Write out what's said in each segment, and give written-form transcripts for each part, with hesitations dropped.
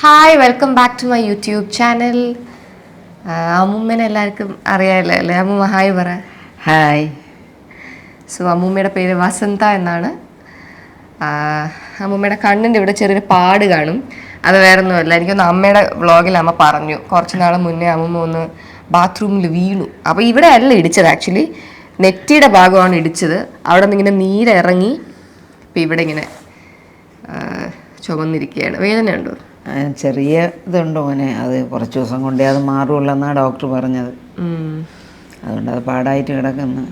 Hi welcome back to my YouTube channel. അമ്മൂമ്മേനെ എല്ലാവർക്കും അറിയാമല്ലോ അല്ലേ? അമ്മൂമ്മ ഹായ് പറ. ഹായ്. സോ അമ്മൂമ്മയുടെ പേര് വസന്ത എന്നാണ്. അമ്മൂമ്മയുടെ കണ്ണിൻ്റെ ഇവിടെ ചെറിയൊരു പാട് കാണും. അത് വേറെ ഒന്നുമല്ല, എനിക്കൊന്ന് അമ്മയുടെ വ്ളോഗിൽ അമ്മ പറഞ്ഞു കുറച്ച് നാൾ മുന്നേ അമ്മൂമ്മ ഒന്ന് ബാത്റൂമിൽ വീണു. അപ്പോൾ ഇവിടെ അല്ല ഇടിച്ചത്, ആക്ച്വലി നെറ്റിയുടെ ഭാഗമാണ് ഇടിച്ചത്. അവിടെ നിന്ന് ഇങ്ങനെ നീരിറങ്ങി ഇപ്പം ഇവിടെ ഇങ്ങനെ ചുമന്നിരിക്കുകയാണ്. വേദനയുണ്ടോ? ചെറിയ ഇതുണ്ട് മോനെ, അത് കുറച്ച് ദിവസം കൊണ്ടേ അത് മാറുള്ളെന്നാണ് ഡോക്ടർ പറഞ്ഞത്. അതുകൊണ്ട് അത് പാടായിട്ട് കിടക്കുന്നു.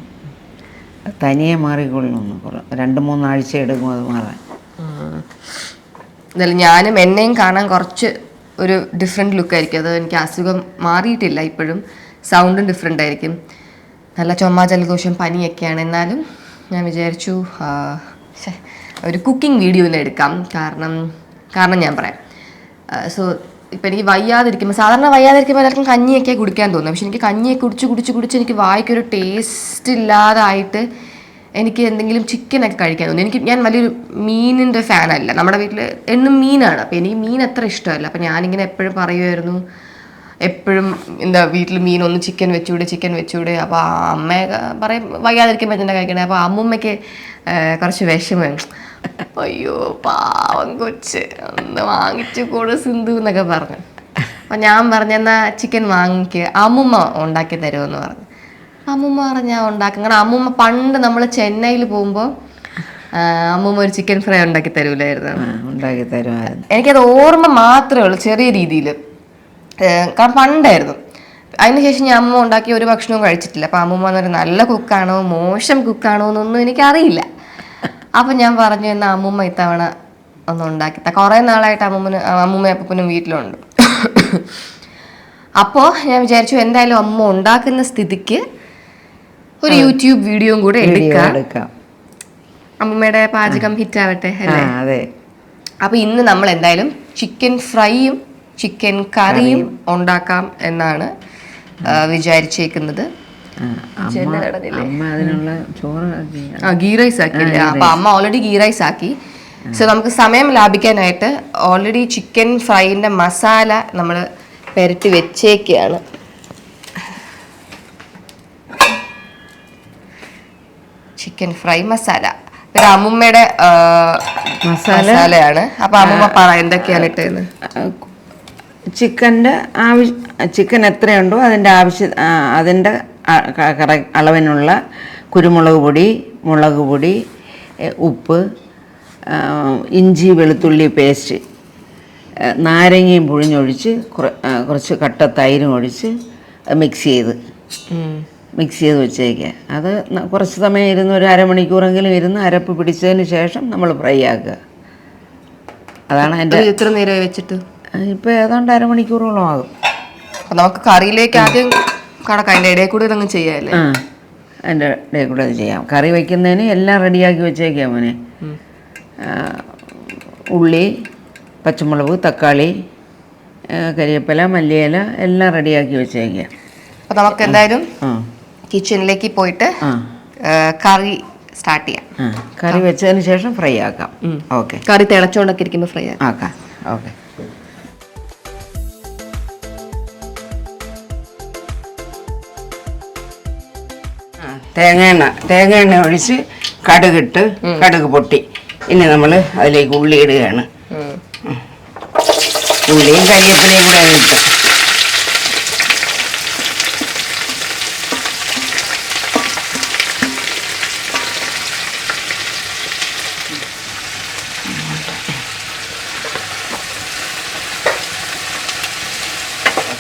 തനിയെ മാറിക്കൊള്ളുന്നു, 2-3 ആഴ്ച എടുക്കും അത് മാറാൻ. എന്നാലും ഞാനും എന്നെയും കാണാൻ കുറച്ച് ഒരു ഡിഫറെൻറ്റ് ലുക്കായിരിക്കും. അത് എനിക്ക് അസുഖം മാറിയിട്ടില്ല, ഇപ്പോഴും സൗണ്ടും ഡിഫറെൻ്റ് ആയിരിക്കും. നല്ല ചുമ ജലദോഷം പനിയൊക്കെയാണ്. എന്നാലും ഞാൻ വിചാരിച്ചു ഒരു കുക്കിംഗ് വീഡിയോ തന്നെ എടുക്കാം. കാരണം ഞാൻ പറയാം. സോ ഇപ്പം എനിക്ക് വയ്യാതിരിക്കുമ്പോൾ, സാധാരണ വയ്യാതിരിക്കുമ്പോൾ എല്ലാവർക്കും കഞ്ഞിയൊക്കെ കുടിക്കാൻ തോന്നും. പക്ഷെ എനിക്ക് കഞ്ഞിയൊക്കെ കുടിച്ച് എനിക്ക് വായിക്കൊരു ടേസ്റ്റ് ഇല്ലാതായിട്ട് എനിക്ക് എന്തെങ്കിലും ചിക്കനൊക്കെ കഴിക്കാൻ തോന്നി. ഞാൻ വലിയൊരു മീനിൻ്റെ ഫാനല്ല. നമ്മുടെ വീട്ടിൽ എന്നും മീനാണ്. അപ്പോൾ എനിക്ക് മീൻ അത്ര ഇഷ്ടമല്ല. അപ്പോൾ ഞാനിങ്ങനെ എപ്പോഴും പറയുമായിരുന്നു, എപ്പോഴും എന്താ വീട്ടിൽ മീനൊന്ന് ചിക്കൻ വെച്ചൂടെ. അപ്പോൾ അമ്മയൊക്കെ പറയും വയ്യാതിരിക്കുമ്പോൾ തന്നെ കഴിക്കണേ. അപ്പോൾ അമ്മൂമ്മയ്ക്ക് കുറച്ച് വിഷമം. അയ്യോ പാവം കൊച്ച്, ഒന്ന് വാങ്ങിച്ചു കൂടെ സിന്ധു എന്നൊക്കെ പറഞ്ഞു. അപ്പം ഞാൻ പറഞ്ഞു എന്നാൽ ചിക്കൻ വാങ്ങിക്ക്, അമ്മൂമ്മ ഉണ്ടാക്കി തരുമെന്ന് പറഞ്ഞു. അമ്മൂമ്മ പറഞ്ഞാൽ ഉണ്ടാക്കും. കാരണം അമ്മൂമ്മ പണ്ട് നമ്മൾ ചെന്നൈയിൽ പോകുമ്പോൾ അമ്മൂമ്മ ഒരു ചിക്കൻ ഫ്രൈ ഉണ്ടാക്കി തരൂലായിരുന്നു. ഉണ്ടാക്കി തരുമായിരുന്നു. എനിക്കത് ഓർമ്മ മാത്രമേ ഉള്ളൂ, ചെറിയ രീതിയിൽ. കാരണം പണ്ടായിരുന്നു. അതിനുശേഷം ഞാൻ അമ്മ ഉണ്ടാക്കി ഒരു ഭക്ഷണവും കഴിച്ചിട്ടില്ല. അപ്പം അമ്മൂമ്മ എന്നൊരു നല്ല കുക്കാണോ മോശം കുക്കാണോ എന്നൊന്നും എനിക്കറിയില്ല. അപ്പം ഞാൻ പറഞ്ഞു എന്നാൽ അമ്മൂമ്മ ഇത്തവണ ഒന്ന് ഉണ്ടാക്കി. കുറേ നാളായിട്ട് അമ്മൂമ്മയും അപ്പനും വീട്ടിലുണ്ട്. അപ്പോൾ ഞാൻ വിചാരിച്ചു എന്തായാലും അമ്മ ഉണ്ടാക്കുന്ന സ്ഥിതിക്ക് ഒരു യൂട്യൂബ് വീഡിയോയും കൂടെ എടുക്കാം. അമ്മൂമ്മയുടെ പാചകം ഹിറ്റാവട്ടെ അല്ലേ? അതെ. അപ്പോൾ ഇന്ന് നമ്മൾ എന്തായാലും ചിക്കൻ ഫ്രൈയും ചിക്കൻ കറിയും ഉണ്ടാക്കാം എന്നാണ് വിചാരിച്ചേക്കുന്നത്. ഗീ റൈസ് ആക്കിയില്ല. അപ്പൊ അമ്മ ഓൾറെഡി ഗീ റൈസ് ആക്കി. സോ നമുക്ക് സമയം ലാഭിക്കാനായിട്ട് ഓൾറെഡി ചിക്കൻ ഫ്രൈന്റെ മസാല നമ്മൾ പെരട്ടി വെച്ചേക്കാണ്. ചിക്കൻ ഫ്രൈ മസാല പിന്നെ അമ്മൂമ്മയുടെ മസാലയാണ്. അപ്പൊ അമ്മൂമ്മ പറ എന്തൊക്കെയാണ് ഇട്ടതെന്ന്. ചിക്കൻ എത്രയുണ്ടോ അതിൻ്റെ അളവിനുള്ള കുരുമുളക് പൊടി, മുളക് പൊടി, ഉപ്പ്, ഇഞ്ചി വെളുത്തുള്ളി പേസ്റ്റ്, നാരങ്ങയും പുഴിഞ്ഞൊഴിച്ച് കുറച്ച് കട്ട തൈരും ഒഴിച്ച് മിക്സ് ചെയ്ത് വെച്ചേക്കുക. അത് കുറച്ച് സമയം ഇരുന്ന് ഒരു അരമണിക്കൂറെങ്കിലും ഇരുന്ന് അരപ്പ് പിടിച്ചതിന് ശേഷം നമ്മൾ ഫ്രൈ ആക്കുക. അതാണ് എൻ്റെ. എത്ര നേരമായി വെച്ചിട്ട്? ഇപ്പോൾ ഏതാണ്ട് അരമണിക്കൂറോളം ആകും. നമുക്ക് കറിയിലേക്ക് ആദ്യം കടക്കാം. അതിൻ്റെ ഇടയിൽ കൂടെ ഇതങ്ങ് ചെയ്യാമല്ലേ? അതിൻ്റെ ഇടയിൽ കൂടെ അത് ചെയ്യാം. കറി വയ്ക്കുന്നതിന് എല്ലാം റെഡിയാക്കി വെച്ചേക്കാം മോനെ. ഉള്ളി, പച്ചമുളക്, തക്കാളി, കരിവേപ്പില, മല്ലിയില എല്ലാം റെഡിയാക്കി വെച്ചേക്കാം. അപ്പോൾ നമുക്ക് എന്തായാലും കിച്ചണിലേക്ക് പോയിട്ട് കറി സ്റ്റാർട്ട് ചെയ്യാം. കറി വെച്ചതിന് ശേഷം ഫ്രൈ ആക്കാം. ഓക്കെ. കറി തിളച്ചുകൊണ്ടൊക്കെ ഇരിക്കുമ്പോൾ ഫ്രൈ ആക്കാം. ഓക്കെ. തേങ്ങ എണ്ണ ഒഴിച്ച് കടുക് പൊട്ടി. ഇനി നമ്മൾ അതിലേക്ക് ഉള്ളി ഇടുകയാണ്. ഉള്ളിയും കരിവേപ്പിലയും കൂടെ ഇട്ട്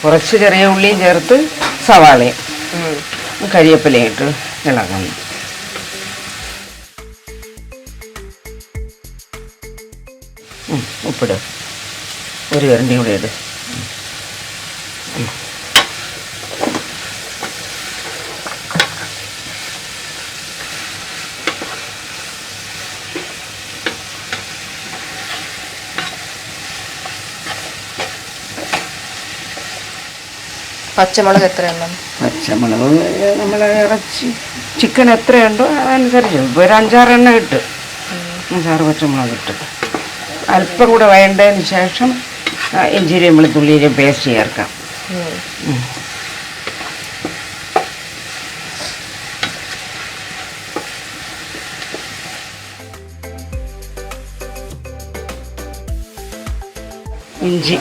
കുറച്ച് ചെറിയ ഉള്ളിയും ചേർത്ത് സവാളയും കരിവേപ്പിലയും ഇട്ട് ഇളക്കുന്നു. ഉപ്പിട്, ഒരു കരണ്ടി കൂടെ ഇട്. പച്ചമുളക് എത്രയെണ്ണം? പച്ചമുളക് നമ്മൾ ചിക്കൻ എത്രയുണ്ടോ അതനുസരിച്ച് ഇപ്പോൾ ഒരു 5-6 എണ്ണം ഇട്ട് 5-6 പച്ചമുളക് ഇട്ട് അല്പം കൂടെ വേണ്ടതിന് ശേഷം ഇഞ്ചിയും വെളുത്തുള്ളിയും പേസ്റ്റ് ചേർക്കാം. ഇഞ്ചി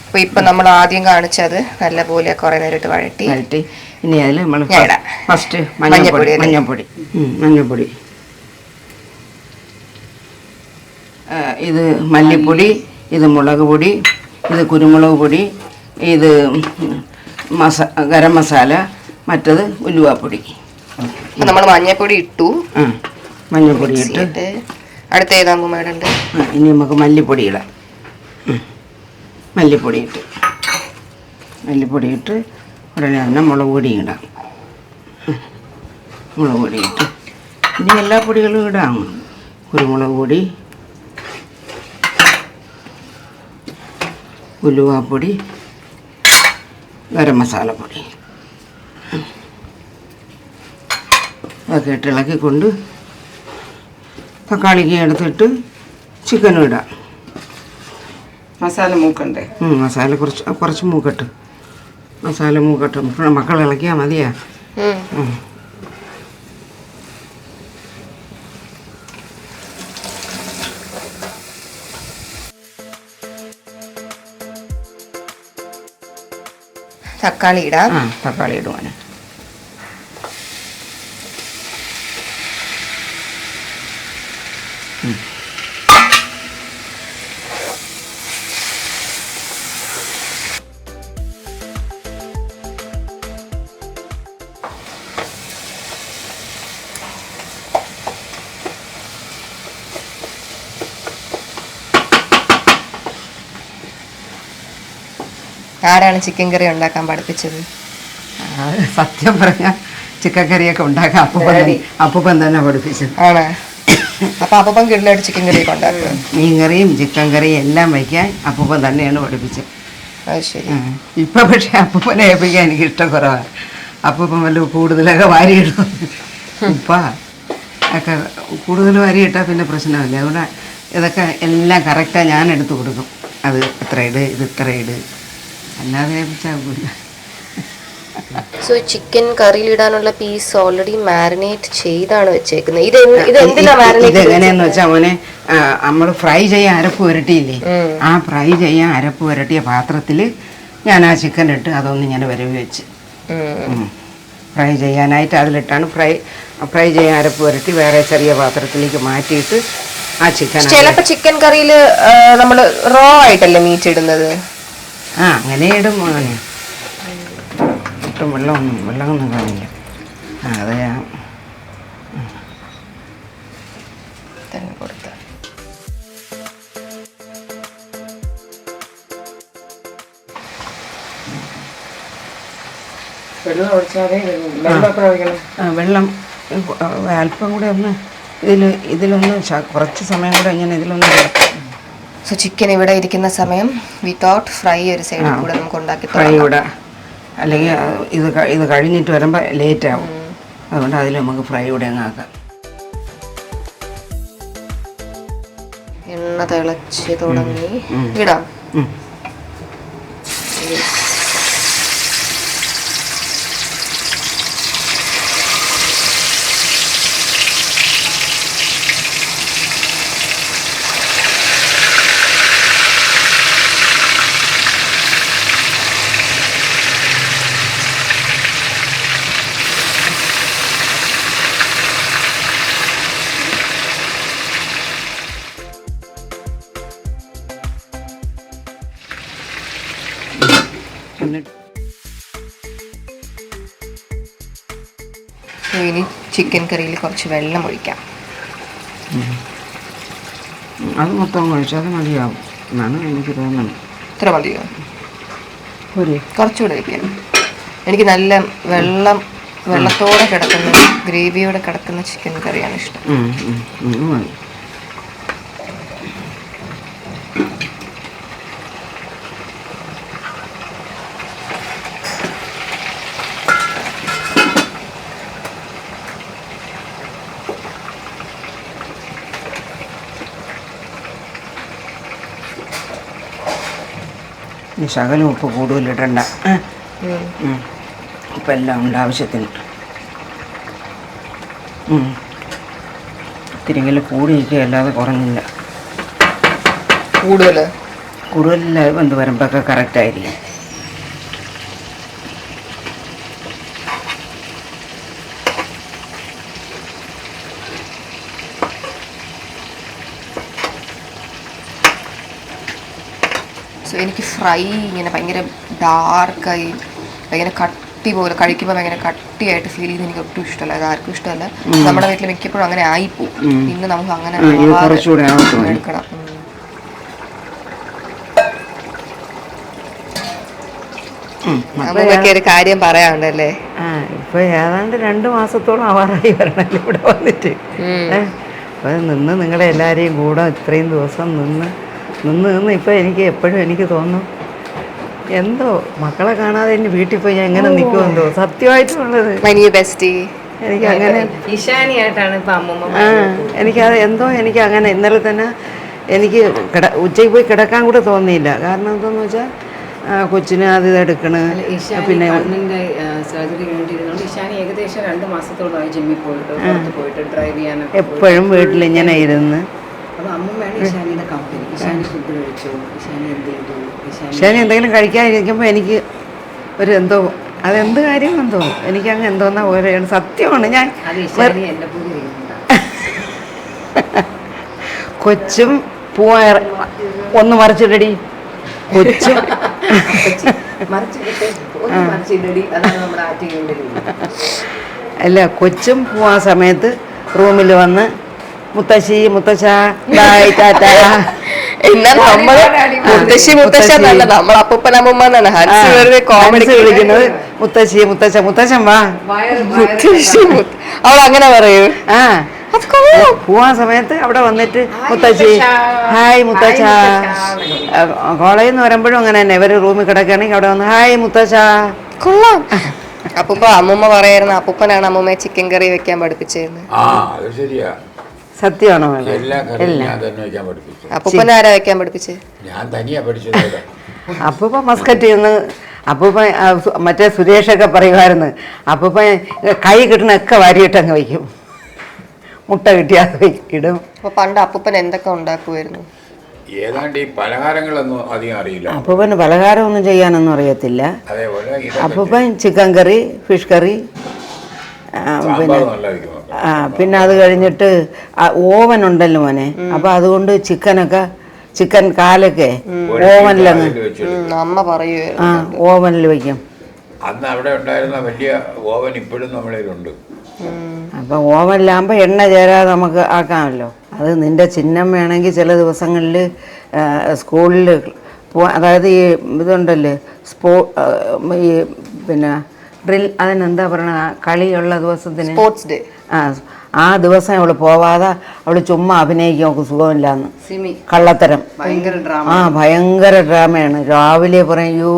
അപ്പോൾ ഇപ്പം നമ്മൾ ആദ്യം കാണിച്ചത് നല്ലപോലെ കുറേ നേരിട്ട് വഴറ്റി ഇനി അതിൽ നമ്മൾ ഫസ്റ്റ് മഞ്ഞൾപ്പൊടി മഞ്ഞൾപ്പൊടി, ഇത് മല്ലിപ്പൊടി, ഇത് മുളക് പൊടി, ഇത് കുരുമുളക് പൊടി, ഇത് ഗരം മസാല, മറ്റത് ഉലുവാപ്പൊടി. നമ്മൾ മഞ്ഞൾപ്പൊടി ഇട്ടു. മഞ്ഞൾപ്പൊടി ഇട്ട് അടുത്ത ഏതാകുമ്പോൾ മേടുണ്ട്. ഇനി നമുക്ക് മല്ലിപ്പൊടി ഇടാം. മല്ലിപ്പൊടി ഇട്ട് ഉടനെ തന്നെ മുളക് പൊടി ഇടാം. മുളക് പൊടി ഇട്ട് ഇനി എല്ലാ പൊടികളും ഇടാം. കുരുമുളക് പൊടി, ഉലുവാപ്പൊടി, ഗരം മസാലപ്പൊടി അതൊക്കെ ഇട്ട് ഇളക്കിക്കൊണ്ട് തക്കാളിക്ക് എടുത്തിട്ട് ചിക്കനും ഇടാം. മസാല മൂക്കണ്ടേ? മസാല കുറച്ച് മൂക്കട്ട്. മസാല മൂക്കട്ട് മക്കൾ ഇളക്കിയാൽ മതിയാ. തക്കാളി ഇടാം. തക്കാളി ഇടുവാന്. ആരാണ് ചിക്കൻ കറി ഉണ്ടാക്കാൻ പഠിപ്പിച്ചത്? സത്യം പറഞ്ഞാൽ ചിക്കൻ കറിയൊക്കെ ഉണ്ടാക്കാൻ അപ്പൂപ്പൻ തന്നെ പഠിപ്പിച്ചത്. ആണ്. അപ്പൊ അപ്പൂപ്പൻ കിടലായിട്ട് ചിക്കൻ കറിയൊക്കെ ഉണ്ടാക്കുക? മീൻ കറിയും ചിക്കൻ കറിയും എല്ലാം വയ്ക്കാൻ അപ്പൂപ്പൻ തന്നെയാണ് പഠിപ്പിച്ചത്. അത് ശരി. ഇപ്പൊ പക്ഷെ അപ്പൂപ്പനെ ഏൽപ്പിക്കാൻ എനിക്ക് ഇഷ്ടം കുറവാണ്. അപ്പൂപ്പൻ വല്ല കൂടുതലൊക്കെ വാരിയിടും. ഇപ്പം ഒക്കെ കൂടുതൽ വാരിയിട്ടാൽ പിന്നെ പ്രശ്നമില്ല. അതുകൊണ്ട് ഇതൊക്കെ എല്ലാം കറക്റ്റാണ് ഞാൻ എടുത്തു കൊടുക്കും. അത് ഇത്ര ഇട്, ഇത് ഇത്ര ഇട്, അല്ലാതെ ഏൽപ്പിച്ചാൽ. സോ ചിക്കൻ കറിയിലിടാനുള്ള പീസ് ഓൾറെഡി മാരിനേറ്റ് ചെയ്താണ് വെച്ചേക്കുന്നത്. ഇതെങ്ങനെയാന്ന് വെച്ചാൽ മോനെ, നമ്മൾ ഫ്രൈ ചെയ്യാൻ അരപ്പ് പുരട്ടിയില്ലേ, ആ ഫ്രൈ ചെയ്യാൻ അരപ്പ് പുരട്ടിയ പാത്രത്തിൽ ഞാൻ ആ ചിക്കൻ ഇട്ട് അതൊന്ന് ഞാൻ വരവ് വെച്ച് ഫ്രൈ ചെയ്യാനായിട്ട് അതിലിട്ടാണ് ഫ്രൈ ചെയ്യാൻ അരപ്പ് പുരട്ടി വേറെ ചെറിയ പാത്രത്തിലേക്ക് മാറ്റിയിട്ട് ആ ചിക്കൻ. ചിലപ്പോൾ ചിക്കൻ കറിയിൽ നമ്മൾ റോ ആയിട്ടല്ലേ മീറ്റ് ഇടുന്നത്? അങ്ങനെ ഇടും മോനെ. ഒട്ടും വെള്ളമൊന്നും കാണില്ല. അത് ഞാൻ കൊടുത്ത വെള്ളം അല്പം കൂടെ ഒന്ന് ഇതിലൊന്ന് കുറച്ച് സമയം കൂടെ ഇങ്ങനെ ഇതിലൊന്ന്. സോ ചിക്കൻ ഇവിടെ ഇരിക്കുന്ന സമയം വിത്തൗട്ട് ഫ്രൈ ഒരു സൈഡിൽ കൂടെ നമുക്ക് ഉണ്ടാക്കി ഫ്രൈ കൂടെ, അല്ലെങ്കിൽ ഇത് കഴിഞ്ഞിട്ട് വരുമ്പോൾ ലേറ്റ് ആവും. അതുകൊണ്ട് അതിൽ നമുക്ക് ഫ്രൈ കൂടെ അങ്ങ് ആക്കാം. എണ്ണ തിളച്ച് തുടങ്ങി. ഇടാം. ഇനി ചിക്കൻ കറിയിൽ കുറച്ച് വെള്ളം ഒഴിക്കാം. അത് മൊത്തം ഒഴിച്ചാൽ അത് മതിയാവും എന്നാണ് എനിക്ക് തോന്നുന്നത്. ഇത്ര മതിയോ? കുറച്ചുകൂടെ വയ്ക്കാം. എനിക്ക് നല്ല വെള്ളത്തോടെ കിടക്കുന്ന ഗ്രേവിയോടെ കിടക്കുന്ന ചിക്കൻ കറിയാണ് ഇഷ്ടം. ഇനി ശകലം ഉപ്പ് കൂടുതലിടണ്ട. ഉപ്പ് എല്ലാം ഉണ്ട് ആവശ്യത്തിന്. ഇത്തിരിയെങ്കിലും കൂടിയിരിക്കുക, അല്ലാതെ കുറഞ്ഞില്ല. കൂടുതലില്ല വെന്ത് വരുമ്പോഴൊക്കെ കറക്റ്റായിരിക്കും. സോ എനിക്ക് ഫ്രൈ ഇങ്ങനെ ഭയങ്കര ഡാർക്കായി ഭയങ്കര കട്ടി പോലെ കഴിക്കുമ്പോൾ ഭയങ്കര കട്ടിയായിട്ട് ഫീൽ ചെയ്ത് എനിക്ക് ഒട്ടും ഇഷ്ടമല്ല. അത് ആർക്കും ഇഷ്ടമല്ല. നമ്മുടെ വീട്ടിൽ മിക്കപ്പോഴും അങ്ങനെ ആയിപ്പോവും. പിന്നെ നമുക്ക് അങ്ങനെ എടുക്കണം. അമ്മൂമ്മയ്ക്ക് ഒരു കാര്യം പറയാനുണ്ടല്ലേ? ഇപ്പൊ ഏതാണ്ട് 2 മാസത്തോളം ആവാറായി വരണല്ലോ ഇവിടെ വന്നിട്ട്. അപ്പൊ നിന്ന് നിങ്ങളെ എല്ലാവരെയും കൂടെ ഇത്രയും ദിവസം നിന്ന് ഇപ്പൊ എനിക്ക് എപ്പോഴും എനിക്ക് തോന്നും എന്തോ മക്കളെ കാണാതെ എന്നെ വീട്ടിൽ പോയി ഞാൻ എങ്ങനെ നിൽക്കുമെന്തോ. സത്യമായിട്ടുള്ളത് എനിക്ക് അങ്ങനെ എനിക്കത് എന്തോ എനിക്ക് അങ്ങനെ ഇന്നലെ തന്നെ എനിക്ക് ഉച്ചയ്ക്ക് പോയി കിടക്കാൻ കൂടെ തോന്നിയില്ല. കാരണം എന്താണെന്ന് വെച്ചാൽ കൊച്ചിന് അത് ഇതെടുക്കണ്. പിന്നെ എപ്പോഴും വീട്ടിൽ ഇങ്ങനെ ഇരുന്ന് ഇഷാനി എന്തെങ്കിലും കഴിക്കാതിരിക്കുമ്പോൾ എനിക്ക് ഒരു എന്തോ അതെന്ത് കാര്യം എന്തോ എനിക്കങ്ങ് എന്തോന്നാ ഓരോ സത്യമാണ്. ഞാൻ കൊച്ചും പൂവാ ഒന്ന് മറിച്ചിടടി കൊച്ചും അല്ല കൊച്ചും പോവാ സമയത്ത് റൂമിൽ വന്ന് മുത്തശ്ശി മുത്തശ്ശ ബായ് ടാറ്റ. എന്നാൽ നമ്മള് മുത്തശ്ശി മുത്തശ്ശ എന്നല്ല, നമ്മൾ അപ്പൂപ്പനമ്മൂമ്മ എന്നാണ് കോമഡി വിളിക്കുന്നത്. മുത്തശ്ശി മുത്തശ്ശ മുത്തശ്ശൻ വാ മുത്തശ്ശി അവൾ അങ്ങനെ പറയൂ. പോവാൻ സമയത്ത് അവിടെ വന്നിട്ട് മുത്തശ്ശി ഹായ് മുത്തശ്ശ. കോളേജിൽ നിന്ന് വരുമ്പോഴും അങ്ങനെ തന്നെ ഇവര് റൂമിൽ കിടക്കുകയാണെങ്കിൽ അവിടെ വന്ന് ഹായ് മുത്തശ്ശ. കൊള്ളാം. അപ്പൂപ്പ അമ്മൂമ്മ പറയായിരുന്നു അപ്പൂപ്പനാണ് അമ്മൂമ്മയെ ചിക്കൻ കറി വെക്കാൻ പഠിപ്പിച്ചിരുന്നത്. സത്യമാണോ? അപ്പൂപ്പൻ ആരാ വെക്കാൻ പഠിപ്പിച്ചത്? അപ്പൂപ്പ മസ്കറ്റ് നിന്ന് അപ്പൂപ്പ മറ്റേ സുരേഷൊക്കെ പറയുമായിരുന്നു അപ്പൂപ്പ കൈ കിട്ടണൊക്കെ വാരിയിട്ടങ്ങ് വയ്ക്കും. മുട്ട കിട്ടിയാൽ ഇടും. അപ്പൊ പണ്ട് അപ്പൂപ്പൻ എന്തൊക്കെ ഉണ്ടാക്കുമായിരുന്നു? ഏതാണ്ട് ഈ പലഹാരങ്ങളൊന്നും അധികം അറിയില്ല. അപ്പൂപ്പന് പലഹാരമൊന്നും ചെയ്യാനൊന്നും അറിയത്തില്ല. അപ്പൂപ്പൻ ചിക്കൻ കറി, ഫിഷ് കറി, പിന്നെ അത് കഴിഞ്ഞിട്ട് ഓവൻ ഉണ്ടല്ലോ മോനെ. അപ്പൊ അതുകൊണ്ട് ചിക്കൻ കാലൊക്കെ ഓവനിലങ്ങ് അമ്മ പറയൂ ഓവനിൽ വയ്ക്കും. അന്ന് അവിടെ ഉണ്ടായിരുന്ന വലിയ ഓവൻ ഇപ്പോഴും നമ്മളിലുണ്ട്. അപ്പം ഓവനിലാകുമ്പോൾ എണ്ണ ചേരാതെ നമുക്ക് ആക്കാമല്ലോ. അത് നിൻ്റെ ചിഹ്നം വേണമെങ്കിൽ ചില ദിവസങ്ങളിൽ സ്കൂളിൽ അതായത് ഈ ഇതുണ്ടല്ലേ ഈ പിന്നെ ഡ്രിൽ അതിനെന്താ പറയണ കളിയുള്ള ദിവസത്തിന് സ്പോർട്സ് ഡേ. ആ ദിവസം അവൾ പോവാതെ അവൾ ചുമ്മാ അഭിനയിക്കും. അവൾക്ക് സുഖമില്ലാന്ന് കള്ളത്തരം. ഭയങ്കര ഡ്രാമയാണ്. രാവിലെ പറയൂ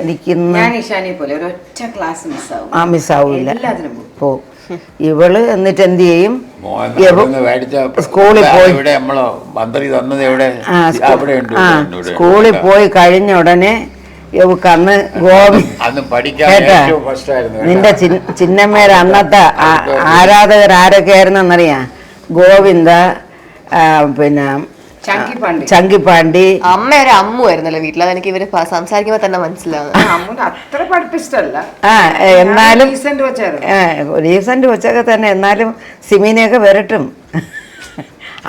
എനിക്കിന്ന് മിസ്സാവൂല പോവും. ഇവള് എന്നിട്ട് എന്ത് ചെയ്യും? സ്കൂളിൽ പോയി സ്കൂളിൽ പോയി കഴിഞ്ഞ ഉടനെ ഇവക്കന്ന് ഗോവി കേട്ടാ നിന്റെ ചിന്നമ്മേരെ അന്നത്തെ ആരാധകർ ആരൊക്കെയായിരുന്നറിയാം? ഗോവിന്ദ, പിന്നെ ചങ്കിപ്പാണ്ടി. അമ്മ ഒരു അമ്മു ആയിരുന്നല്ലോ വീട്ടിൽ. അതെനിക്ക് ഇവര് സംസാരിക്കുമ്പോ തന്നെ മനസ്സിലാവും. എന്നാലും റീസെന്റ് വെച്ചൊക്കെ തന്നെ എന്നാലും സിമീനെയൊക്കെ വിരട്ടും.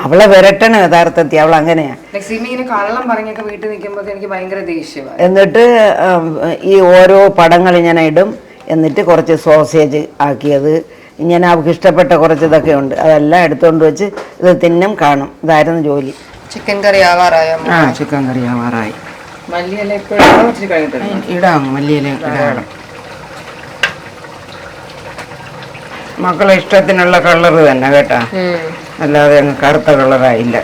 അവളെ വിരട്ടണം യഥാർത്ഥത്തിൽ. അവൾ അങ്ങനെയാ. എന്നിട്ട് ഈ ഓരോ പടങ്ങൾ ഇങ്ങനെ ഇടും. എന്നിട്ട് കുറച്ച് സോസേജ് ആക്കിയത് ഇങ്ങനെ അവൾക്ക് ഇഷ്ടപ്പെട്ട കുറച്ച് ഇതൊക്കെ ഉണ്ട്. അതെല്ലാം എടുത്തുകൊണ്ട് വെച്ച് ഇത് തിന്നും കാണും. ഇതായിരുന്നു ജോലി. ചിക്കൻ കറി ആവാറായോ? ചിക്കൻ കറി ആവാറായി. മല്ലിയില ഇടാം. മല്ലിയില ഇടാം. മക്കളെ ഇഷ്ടത്തിനുള്ള കളർ തന്നെ കേട്ടാ, അല്ലാതെ അങ്ങ് കറുത്ത കളറായില്ല.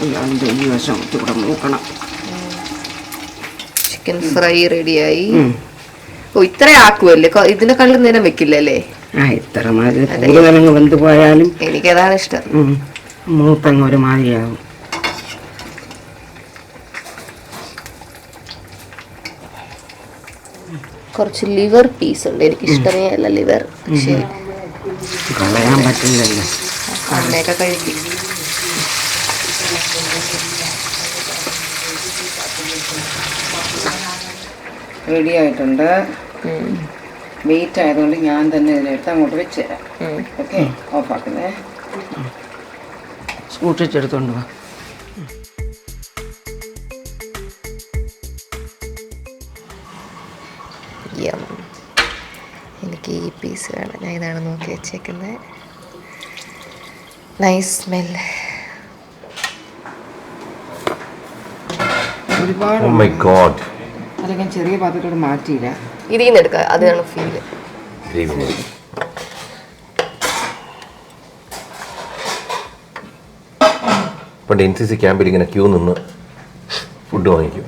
അതിൻ്റെ ഈ വശം ഇവിടെ നോക്കണം. ചിക്കൻ ഫ്രൈ റെഡിയായി. ഓ ഇത്രേ ആക്കുമല്ലേ, ഇതിനെക്കാളും നേരം വെക്കില്ലല്ലേ? ഇത്ര മാതിരി കൂടുതലങ്ങ് വെന്ത് പോയാലും എനിക്കതാണ് ഇഷ്ടം. മൂത്തങ്ങ് ഒരു മാതിരിയാകും. കുറച്ച് ലിവർ പീസ് ഉണ്ട്, എനിക്ക് ഇഷ്ടമേ അല്ല ലിവർ, പക്ഷേ കളയാൻ പറ്റില്ലല്ലോ. അമ്മയൊക്കെ കഴിക്കും. റെഡി ആയിട്ടുണ്ട്. വെയിറ്റ് ആയതുകൊണ്ട് ഞാൻ തന്നെ ഇതിനെടുത്ത് അങ്ങോട്ട് വെച്ച് തരാം. ഓക്കെ, ഓഫാക്കുന്നേ. സൂക്ഷിച്ചെടുത്തോണ്ട് വാ. എനിക്ക് ഈ പീസ് വേണം, ഞാൻ ഇതാണ് നോക്കി വെച്ചേക്കുന്നത്. Nice smell. ഒരുപാട് Oh my God. അത് ഞാൻ ചെറിയ പാത്രത്തോട് മാറ്റിയില്ല. ഇതിൽ നിന്ന് എടുക്കുക, അതാണ് ഫീല്. പണ്ട് NCC ക്യാമ്പിൽ ഇങ്ങനെ ക്യൂ നിന്ന് ഫുഡ് വാങ്ങിക്കും.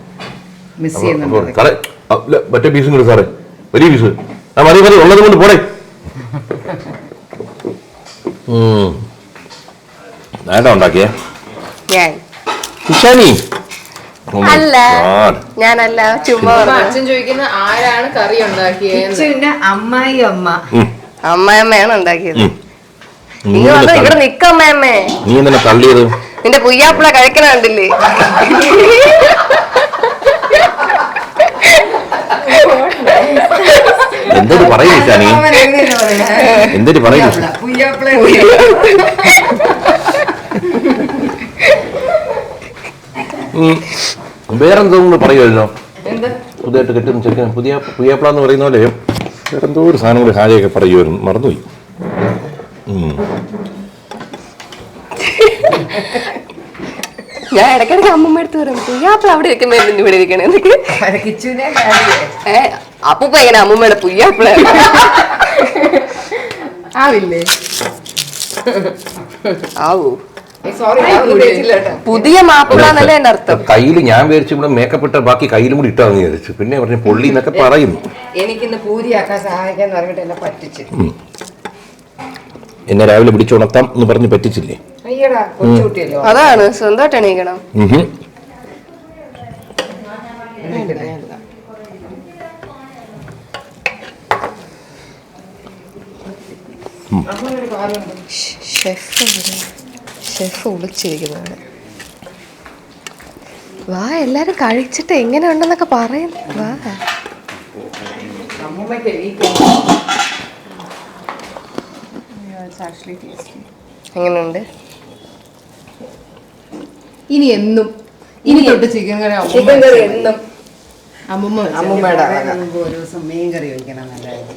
മിസ് ചെയ്യുന്നുണ്ട്. സാറേ മറ്റേ പീസും കൂടി സാറേ, വലിയ പീസ്. മതി മതി, ഉള്ളത് കൊണ്ട് പോടെ. നേടാ ഉണ്ടാക്കിയേ ഞാൻ ഇഷാനി. അല്ല, ഞാനല്ല, ചുമ്മാ അച്ഛൻ ചോദിക്കുന്ന ആരാണ് കറി ഉണ്ടാക്കിയത്? അമ്മായി അമ്മ. അമ്മയമ്മയാണ് ഉണ്ടാക്കിയത്. നിങ്ങൾ വന്ന് ഇവിടെ നിക്കമ്മയമ്മേ. നീ എന്തിനാ തള്ളിയത്? നിന്റെ പുയ്യാപ്പിള കഴിക്കണ കണ്ടില്ലേ? എന്തൊരു പറയും ഇഷാനി, എന്തൊരു പറയും. വേറെന്തോ പറയുമല്ലോ, പുതിയതായിട്ട് കെട്ടുന്ന ചെറുക്കൻ പുയ്യാപ്പിള എന്ന് പറയുന്ന പോലെ വേറെന്തോ ഒരു സാധനം കൂടി ഹാജയൊക്കെ പറയുമായിരുന്നു, മറന്നുപോയി. ഞാൻ ഇടയ്ക്കിടയ്ക്ക് അമ്മമ്മ എടുത്ത് പറയും, പുയ്യാപ്പിള അവിടെ ഇരിക്കുമ്പോ ഇവിടെ ഇരിക്കണേ. അപ്പൂപ്പ എങ്ങനെ അമ്മൂമ്മയുടെ പുയ്യാപ്പിള ആവില്ലേ? ആവൂ. പുതിയ മാപ്പിള എന്നല്ലേ എന്റെ അർത്ഥം. കയ്യിൽ ഞാൻ വിചാരിച്ചു ഇവിടെ മേക്കപ്പ് ഇട്ട ബാക്കി കയ്യിലും കൂടി ഇട്ടാന്ന് വിചാരിച്ചു. പിന്നെ പറഞ്ഞ പൊള്ളി എന്നൊക്കെ പറയുന്നു. എനിക്കിന്ന് പൂരിയാക്കാൻ സഹായിക്കാന്ന് പറഞ്ഞിട്ട് എന്നെ പറ്റിച്ചു. എന്നെ രാവിലെ പിടിച്ചുണർത്താം എന്ന് പറഞ്ഞ് പറ്റിച്ചില്ലേ? അയ്യടാ, കൊച്ചുകുട്ടിയല്ലോ. അതാണ്, സ്വന്തമായിട്ട് എണീക്കണം. ഷെഫ് ഒളിച്ചിരിക്കുന്നതാണ്. വാ, എല്ലാരും കഴിച്ചിട്ട് എങ്ങനെ ഉണ്ടെന്നൊക്കെ പറയുന്നു. വാ. എങ്ങനെയുണ്ട്? ഇനി എന്നും തൊട്ട് ചിക്കൻ കറി എന്നും അമ്മൂമ്മയുടെ ഒരു ദിവസം മീൻ കറി വയ്ക്കണം. നല്ലതായിട്ട്.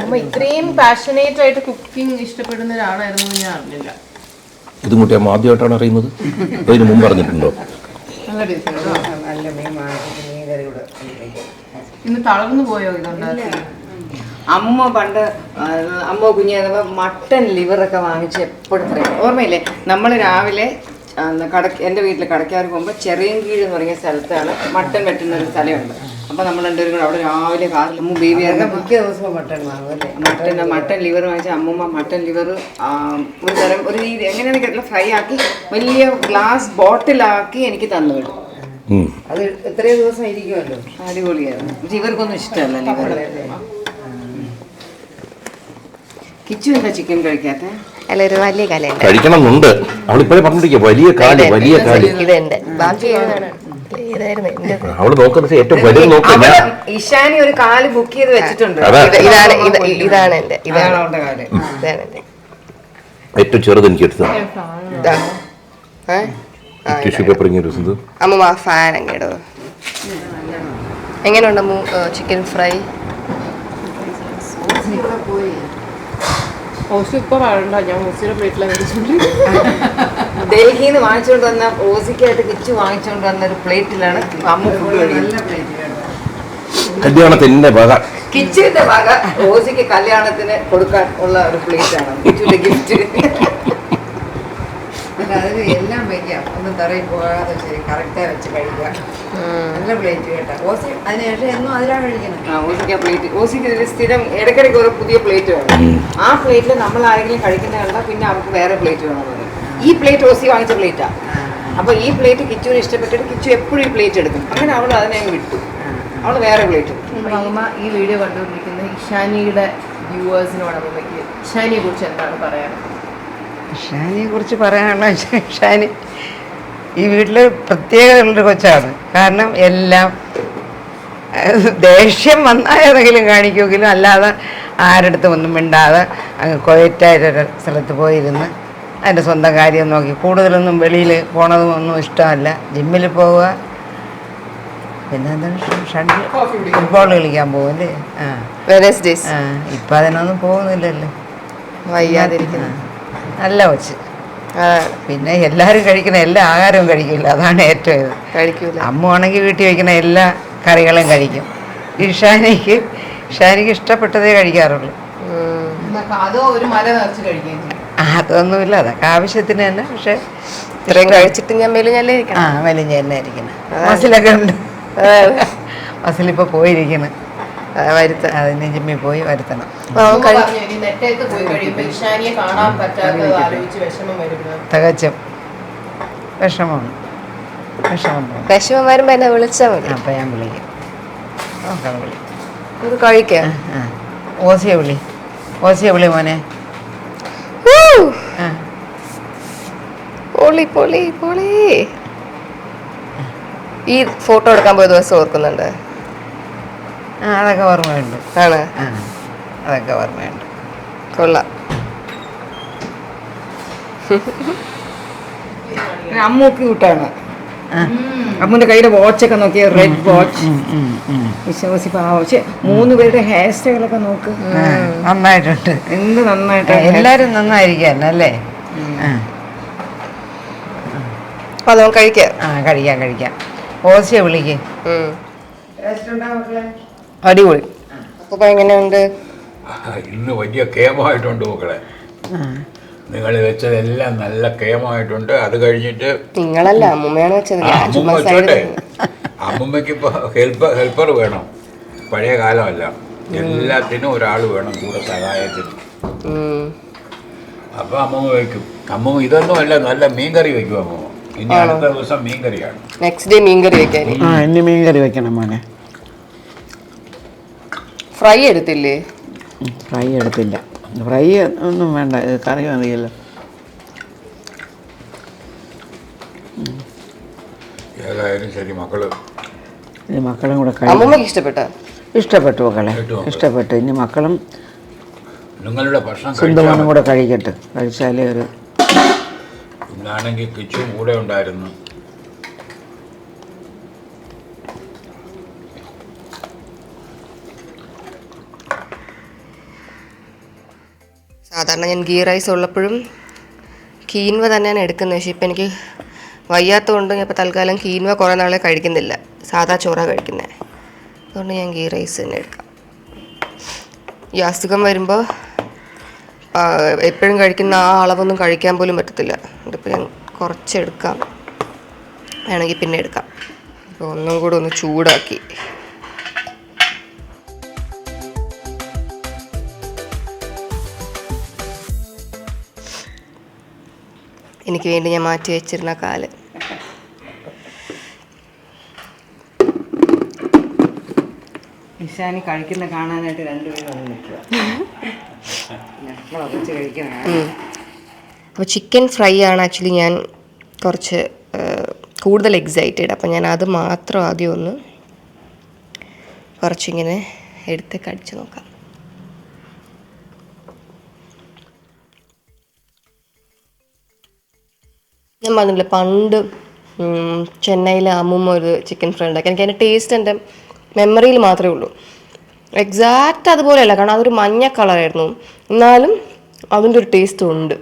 അമ്മ ഇത്രയും പാഷനേറ്റ് ആയിട്ട് കുക്കിംഗ് ഇഷ്ടപ്പെടുന്ന ഒരാളായിരുന്നു ഞാൻ അറിഞ്ഞില്ല. ഇതും കൂട്ടി അമ്മ ആദ്യമായിട്ടാണ് അറിയുന്നത്. അതിന് മുമ്പ് അറിഞ്ഞിട്ടുണ്ടോ? നല്ല മീൻ വാങ്ങിച്ചിട്ട് മീൻ കറി കൂടെ. ഇന്ന് തളർന്നു പോയോ ഇതുണ്ടാക്കി? അമ്മ പണ്ട് അമ്മ കുഞ്ഞായിരുന്നപ്പോൾ മട്ടൻ ലിവറൊക്കെ വാങ്ങിച്ച് എപ്പോഴും പറയും. ഓർമ്മയില്ലേ? നമ്മൾ രാവിലെ എൻ്റെ വീട്ടിൽ കടക്കാർ പോകുമ്പോൾ ചെറിയൻകീഴ് എന്ന് പറയുന്ന സ്ഥലത്താണ് മട്ടൻ വെട്ടുന്ന ഒരു സ്ഥലമുണ്ട്. അപ്പോൾ നമ്മൾ രണ്ടുപേരും കൂടെ അവിടെ രാവിലെ കാറിൽ അമ്മ ബേബി ആയിരുന്നു മിക്ക ദിവസവും മട്ടൻ വാങ്ങുമല്ലേ. മട്ടൻ ലിവർ വാങ്ങിച്ച അമ്മൂമ്മ മട്ടൻ ലിവർ ഒരു തരം ഒരു രീതി എങ്ങനെയാണെന്ന് കേട്ടില്ല, ഫ്രൈ ആക്കി വലിയ ഗ്ലാസ് ബോട്ടിലാക്കി എനിക്ക് തന്നു വിടും. അത് എത്രയോ ദിവസം ഇരിക്കുമല്ലോ. അടിപൊളിയായിരുന്നു. പക്ഷെ ഇവർക്കൊന്നും ഇഷ്ടമല്ല ലിവർ. കിച്ചു എന്താ ചിക്കൻ കഴിക്കാത്ത? അല്ല, ഒരു വലിയ കലയുണ്ട്. കഴിക്കണമെന്നുണ്ട്. അവളിപ്പോഴേ പറഞ്ഞിരിക്കുക വലിയ കാല്, വലിയ കാല്. ഇതെന്റെ ബാക്കി ഏതായിരുന്നു എന്റെ? അവള് നോക്കുന്നത് ഏറ്റവും വലുത് നോക്കുക. ഇഷാനി ഒരു കാല് ബുക്ക് ചെയ്ത് വെച്ചിട്ടുണ്ട്. ഇതാണ് എന്റെ. ഇതാണ് അവളുടെ കാല്. ഇതാണ് എന്റെ ഏറ്റവും ചെറുത് എനിക്ക് എടുത്തത്. ടിഷ്യൂ പേപ്പർ ഇങ്ങനെ അമ്മ ഫാൻ അങ്ങേടോ. എങ്ങനെയുണ്ട് ചിക്കൻ ഫ്രൈ? ഇപ്പൊ പറയണ്ട, ഞാൻ ഓസിയുടെ പ്ലേറ്റിലാണ് കഴിച്ചോണ്ട്. ഡൽഹിയിൽ നിന്ന് വാങ്ങിച്ചുകൊണ്ട് വന്ന ഓസിക്കായിട്ട് കിച്ചു വാങ്ങിച്ചുകൊണ്ട് വന്ന ഒരു പ്ലേറ്റിലാണ് അമ്മ ഫുഡ് കഴിക്കുന്നത്. കല്യാണത്തിന്റെ വക, കിച്ചുവിന്റെ വക ഓസിക്ക് കല്യാണത്തിന് കൊടുക്കാൻ ഉള്ള ഒരു പ്ലേറ്റ് ആണ് കിച്ചുവിന്റെ ഗിഫ്റ്റ്. അതിന് എല്ലാം വയ്ക്കാം, ഒന്നും തറയിൽ പോകാതെ ശരി കറക്റ്റായി വെച്ച് കഴിക്കാം. നല്ല പ്ലേറ്റ് കേട്ടോ. ഓസി അതിനുശേഷം എന്നും അതിലാണ് കഴിക്കുന്നത്. ഓസിക്ക് പ്ലേറ്റ്, ഓസിക്ക് സ്ഥിരം ഇടയ്ക്കിടയ്ക്ക് ഒരു പുതിയ പ്ലേറ്റ് വേണം. ആ പ്ലേറ്റിൽ നമ്മൾ ആരെങ്കിലും കഴിക്കുന്ന കണ്ടാൽ പിന്നെ അവർക്ക് വേറെ പ്ലേറ്റ് വേണം. ഈ പ്ലേറ്റ് ഓസി വാങ്ങിച്ച പ്ലേറ്റാണ്. അപ്പോൾ ഈ പ്ലേറ്റ് കിച്ചുവിന് ഇഷ്ടപ്പെട്ടിട്ട് കിച്ചു എപ്പോഴും ഈ പ്ലേറ്റ് എടുക്കും. അങ്ങനെ അവൾ അതിനെ വിട്ടു, അവൾ വേറെ പ്ലേറ്റ് എടുക്കും. അമ്മ ഈ വീഡിയോ കണ്ടുകൊണ്ടിരിക്കുന്ന ഇഷാനിയുടെ വ്യൂവേഴ്സിനോട് അമ്മയ്ക്ക് ഇഷാനിയെ കുറിച്ച് എന്താണ് പറയാൻ? ഇഷാനിയെ കുറിച്ച് പറയാനുള്ള ഇഷാനി ഈ വീട്ടിൽ പ്രത്യേകതയുള്ളൊരു കൊച്ചാണ്. കാരണം എല്ലാം ദേഷ്യം വന്നാൽ ഏതെങ്കിലും കാണിക്കുമെങ്കിലും അല്ലാതെ ആരടുത്തും ഒന്നും മിണ്ടാതെ അങ്ങ് കൊയറ്റായിട്ടൊരു സ്ഥലത്ത് പോയിരുന്ന് അതിൻ്റെ സ്വന്തം കാര്യം നോക്കി, കൂടുതലൊന്നും വെളിയിൽ പോണതും ഒന്നും ഇഷ്ടമല്ല. ജിമ്മിൽ പോവുക, പിന്നെ എന്താണ് ഫുട്ബോൾ കളിക്കാൻ പോകുമല്ലേ. വെനസ്ഡേസ് ഇപ്പം അതിനൊന്നും പോകുന്നില്ലല്ലോ, വയ്യാതിരിക്കുന്നു. നല്ല കൊച്ച്. പിന്നെ എല്ലാവരും കഴിക്കുന്ന എല്ലാ ആഹാരവും കഴിക്കില്ല, അതാണ് ഏറ്റവും ഇത്. കഴിക്കൂല. അമ്മ ആണെങ്കിൽ വീട്ടിൽ വയ്ക്കുന്ന എല്ലാ കറികളും കഴിക്കും. ഇഷാനിക്ക് ഇഷ്ടപ്പെട്ടതേ കഴിക്കാറുള്ളൂ. അതോ ഒരു മല നിറച്ച് കഴിക്കുകയും ചെയ്യും. അതൊന്നുമില്ല, അതൊക്കെ ആവശ്യത്തിന് തന്നെ. പക്ഷെ ഇത്രയും കഴിച്ചിട്ട് ഞാൻ മെലിഞ്ഞല്ലേ ഇരിക്കണം. വലിഞ്ഞ തന്നെ ഇരിക്കണം. മസിലൊക്കെ ഉണ്ട്, മസിലിപ്പോൾ പോയിരിക്കണം. അതിന് ജിമ്മിൽ പോയി വരുത്തണം. നെറ്റത്ത് പോയി കഴിയുമ്പോൾ ഇഷാനിയെ കാണാൻ പറ്റാത്തത് ആലോചിച്ച് വിഷമം വരുന്നത് തികച്ചും വിഷമമാണ്. വിഷമം വരുമ്പോ എന്നെ വിളിച്ചാൽ മതി. അപ്പം ഞാൻ വിളിക്കും, നോക്കാം വിളിക്കും. ഇത് കഴിക്കാം. ഓസിയെ വിളി മോനെ. പൊളി പൊളി പൊളി. ഈ ഫോട്ടോ എടുക്കാൻ പോയ ദിവസം ഓർക്കുന്നുണ്ട്? അതൊക്കെ ഓർമ്മയുണ്ട്. ആണ്, അതൊക്കെ ഓർമ്മയുണ്ട്. കൊള്ളാം. അമ്മ ക്യൂട്ടാണ്. അമ്മൂന്റെ കയ്യിലെ വാച്ചൊക്കെ നോക്കിയ റെഡ് വാച്ച്. പക്ഷെ 3 പേരുടെ ഹെയർ സ്റ്റൈലൊക്കെ നോക്ക്, നന്നായിട്ടുണ്ട്. എന്ത് നന്നായിട്ട്. എല്ലാരും നന്നായിരിക്കാൻ അല്ലേ. അപ്പൊ അത് കഴിക്കാം. കഴിക്കാം. ഓസിയെ വിളിക്കേ. അടിപൊളി. അപ്പൊ എങ്ങനെയുണ്ട്? ഇന്ന് വലിയ കേമമായിട്ടുണ്ട് മക്കളെ. നിങ്ങൾ വെച്ചതെല്ലാം നല്ല കേമമായിട്ടുണ്ട്. അത് കഴിഞ്ഞിട്ട് നിങ്ങളല്ല, അമ്മൂമ്മയാണ് വെച്ചത്. അമ്മൂമ്മ വെച്ചോട്ടെ. അമ്മൂമ്മയ്ക്ക് ഇപ്പോൾ ഹെൽപ്പർ വേണം. പഴയ കാലമല്ല, എല്ലാത്തിനും ഒരാൾ വേണം കൂടെ സഹായത്തിന്. അപ്പോൾ അമ്മൂമ്മ വയ്ക്കും. അമ്മൂമ്മ ഇതൊന്നും അല്ല, നല്ല മീൻകറി വയ്ക്കും അമ്മൂമ്മ. ഇനി അടുത്ത ദിവസം മീൻകറിയാണ്. നെക്സ്റ്റ് ഡേ മീൻകറി വെക്കാൻ. ഇനി മീൻകറി വെക്കണം മോനെ. ഫ്രൈ എടുത്തില്ലേ? ഫ്രൈ എടുത്തില്ല. ഫ്രൈ ഒന്നും വേണ്ട, കറി മതിയല്ലോ. ഏതായാലും ശരി മക്കള്, മക്കളും കൂടെ അമ്മൂമ്മക്ക് ഇഷ്ടപ്പെട്ടു മക്കളെ, ഇഷ്ടപ്പെട്ടു. ഇനി മക്കളും നിങ്ങളുടെ ഭക്ഷണം സ്വന്തമാനും കൂടെ കഴിക്കട്ടെ. കഴിച്ചാലേ ഒരു ഇന്നാണെങ്കിൽ കിച്ചും കൂടെ ഉണ്ടായിരുന്നു. സാധാരണ ഞാൻ ഗീ റൈസ് ഉള്ളപ്പോഴും കീൻവ തന്നെയാണ് എടുക്കുന്നത്. പക്ഷേ ഇപ്പം എനിക്ക് വയ്യാത്തതുകൊണ്ട് ഞാൻ ഇപ്പോൾ തൽക്കാലം കീൻവ കുറേ നാളെ കഴിക്കുന്നില്ല, സാധാ ചോറാണ് കഴിക്കുന്നത്. അതുകൊണ്ട് ഞാൻ ഗീ റൈസ് തന്നെ എടുക്കാം. ഈ അസുഖം വരുമ്പോൾ എപ്പോഴും കഴിക്കുന്ന ആ അളവൊന്നും കഴിക്കാൻ പോലും പറ്റത്തില്ല. ഇതിപ്പോൾ ഞാൻ കുറച്ചെടുക്കാം, വേണമെങ്കിൽ പിന്നെ എടുക്കാം. അപ്പോൾ ഒന്നും കൂടെ ഒന്ന് ചൂടാക്കി എനിക്ക് വേണ്ടി ഞാൻ മാറ്റി വെച്ചിരുന്ന കാല്. ഇഷാനി കഴിക്കുന്ന കാണാനായിട്ട് രണ്ടുപേരും നിൽക്കുക. അപ്പോൾ ചിക്കൻ ഫ്രൈ ആണ് ആക്ച്വലി ഞാൻ കുറച്ച് കൂടുതൽ എക്സൈറ്റഡ്. അപ്പോൾ ഞാൻ അത് മാത്രം ആദ്യം ഒന്ന് കുറച്ചിങ്ങനെ എടുത്ത് കടിച്ച് നോക്കാം. ഞാൻ പറഞ്ഞില്ലേ പണ്ട് ചെന്നൈയിലെ അമ്മൂമ്മ ഒരു ചിക്കൻ ഫ്രൈ ഉണ്ടാക്കി. എനിക്ക് അതിൻ്റെ ടേസ്റ്റ് എൻ്റെ മെമ്മറിയിൽ മാത്രമേ ഉള്ളൂ. എക്സാക്റ്റ് അതുപോലെയല്ല, കാരണം അതൊരു മഞ്ഞ കളറായിരുന്നു, എന്നാലും അതിൻ്റെ ഒരു ടേസ്റ്റ് ഉണ്ട്.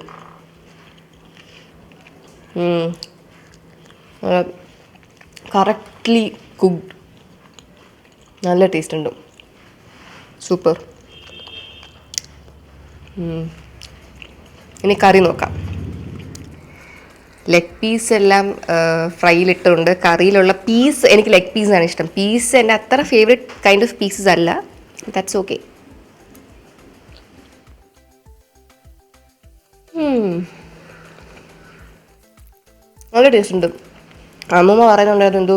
കറക്റ്റ്ലി കുക്ക്ഡ്, നല്ല ടേസ്റ്റ് ഉണ്ട്, സൂപ്പർ. ഇനി കറി നോക്കാം. ലെഗ് പീസ് എല്ലാം ഫ്രൈയിലിട്ടുണ്ട്. കറിയിലുള്ള പീസ്, എനിക്ക് ലെഗ് പീസാണ് ഇഷ്ടം. പീസ് എൻ്റെ അത്ര ഫേവറേറ്റ് കൈൻഡ് ഓഫ് പീസസ് അല്ല. That's okay. നല്ല ടേസ്റ്റ് ഉണ്ട്. അമ്മമ്മ പറയുന്നുണ്ടായിരുന്നു എന്തോ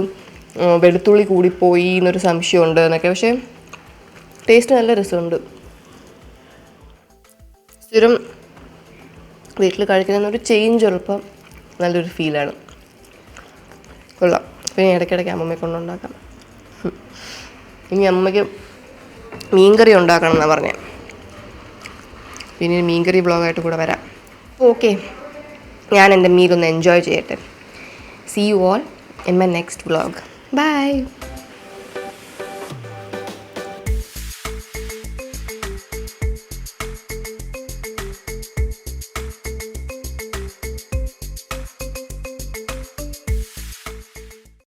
വെളുത്തുള്ളി കൂടിപ്പോയി എന്നൊരു സംശയമുണ്ട് എന്നൊക്കെ. പക്ഷേ ടേസ്റ്റ് നല്ല രസമുണ്ട്. സ്ഥിരം വീട്ടിൽ കഴിക്കുന്നൊരു ചേഞ്ച് ഉള്ളപ്പം നല്ലൊരു ഫീലാണ്. കൊള്ളാം. പിന്നെ ഇടയ്ക്കിടയ്ക്ക് അമ്മമ്മയെ കൊണ്ടുണ്ടാക്കാം. ഇനി അമ്മയ്ക്ക് മീൻകറി ഉണ്ടാക്കണം എന്നാണ് പറഞ്ഞത്. പിന്നെ മീൻകറി വ്ളോഗായിട്ട് കൂടെ വരാം. ഓക്കെ, ഞാൻ എൻ്റെ മീൽ ഒന്ന് എൻജോയ് ചെയ്യട്ടെ. See you all in my next vlog. Bye.